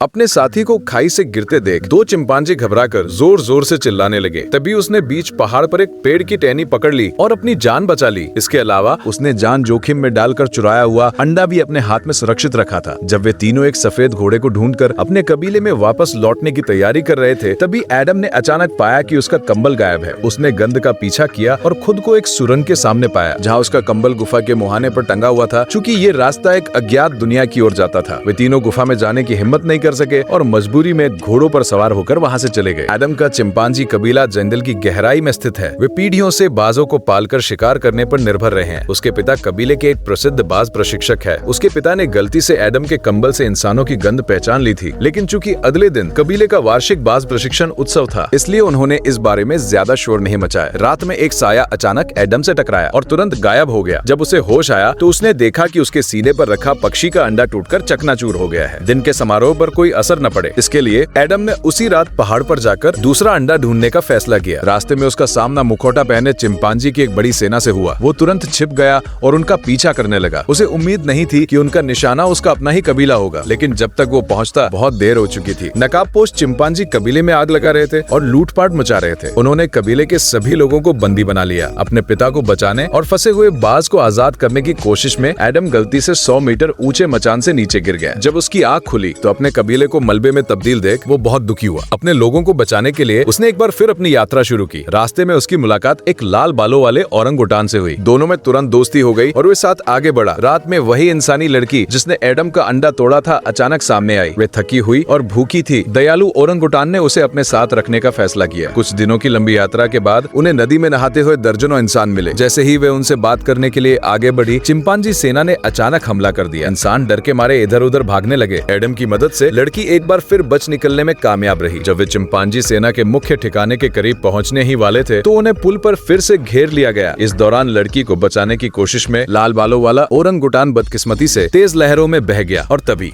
अपने साथी को खाई से गिरते देख दो चिंपांजी घबराकर जोर जोर से चिल्लाने लगे। तभी उसने बीच पहाड़ पर एक पेड़ की टहनी पकड़ ली और अपनी जान बचा ली। इसके अलावा उसने जान जोखिम में डालकर चुराया हुआ अंडा भी अपने हाथ में सुरक्षित रखा था। जब वे तीनों एक सफेद घोड़े को ढूंढकर अपने कबीले में वापस लौटने की तैयारी कर रहे थे, तभी एडम ने अचानक पाया कि उसका कंबल गायब है। उसने गंध का पीछा किया और खुद को एक सुरंग के सामने पाया, जहाँ उसका कंबल गुफा के मुहाने पर टंगा हुआ था। चूँकि ये रास्ता एक अज्ञात दुनिया की ओर जाता था, वे तीनों गुफा में जाने की हिम्मत नहीं कर सके और मजबूरी में घोड़ों पर सवार होकर वहाँ से चले गए। एडम का चिंपांजी कबीला जंगल की गहराई में स्थित है। वे पीढ़ियों से बाजों को पालकर शिकार करने पर निर्भर रहे हैं। उसके पिता कबीले के एक प्रसिद्ध बाज प्रशिक्षक है। उसके पिता ने गलती से एडम के कंबल से इंसानों की गंध पहचान ली थी, लेकिन चूंकि अगले दिन कबीले का वार्षिक बाज प्रशिक्षण उत्सव था, इसलिए उन्होंने इस बारे में ज्यादा शोर नहीं मचाया। रात में एक साया अचानक एडम से टकराया और तुरंत गायब हो गया। जब उसे होश आया तो उसने देखा कि उसके सीने पर रखा पक्षी का अंडा टूटकर चकनाचूर हो गया है। दिन के समारोह पर कोई असर न पड़े, इसके लिए एडम ने उसी रात पहाड़ पर जाकर दूसरा अंडा ढूंढने का फैसला किया। रास्ते में उसका सामना मुखौटा पहने चिंपांजी की एक बड़ी सेना से हुआ। वो तुरंत छिप गया और उनका पीछा करने लगा। उसे उम्मीद नहीं थी कि उनका निशाना उसका अपना ही कबीला होगा, लेकिन जब तक वो पहुंचता बहुत देर हो चुकी थी। नकाबपोश चिंपांजी कबीले में आग लगा रहे थे और लूटपाट मचा रहे थे। उन्होंने कबीले के सभी लोगों को बंदी बना लिया। अपने पिता को बचाने और फंसे हुए बाज को आजाद करने की कोशिश में एडम गलती से 100 मीटर ऊंचे मचान से नीचे गिर गया। जब उसकी आंख खुली तो अपने कबीले को मलबे में तब्दील देख वो बहुत दुखी हुआ। अपने लोगों को बचाने के लिए उसने एक बार फिर अपनी यात्रा शुरू की। रास्ते में उसकी मुलाकात एक लाल बालों वाले औरंगुटान से हुई। दोनों में तुरंत दोस्ती हो गई और वे साथ आगे बढ़ा। रात में वही इंसानी लड़की जिसने एडम का अंडा तोड़ा था अचानक सामने आई। वे थकी हुई और भूखी थी। दयालु औरंगुटान ने उसे अपने साथ रखने का फैसला किया। कुछ दिनों की लंबी यात्रा के बाद उन्हें नदी में नहाते हुए दर्जनों इंसान मिले। जैसे ही वे उनसे बात करने के लिए आगे बढ़ी, चिंपांजी सेना ने अचानक हमला कर दिया। इंसान डर के मारे इधर उधर भागने लगे। एडम की मदद से लड़की एक बार फिर बच निकलने में कामयाब रही। जब वे चिंपांजी सेना के मुख्य ठिकाने के करीब पहुंचने ही वाले थे तो उन्हें पुल पर फिर से घेर लिया गया। इस दौरान लड़की को बचाने की कोशिश में लाल बालों वाला औरंगुटान बदकिस्मती से तेज लहरों में बह गया और तभी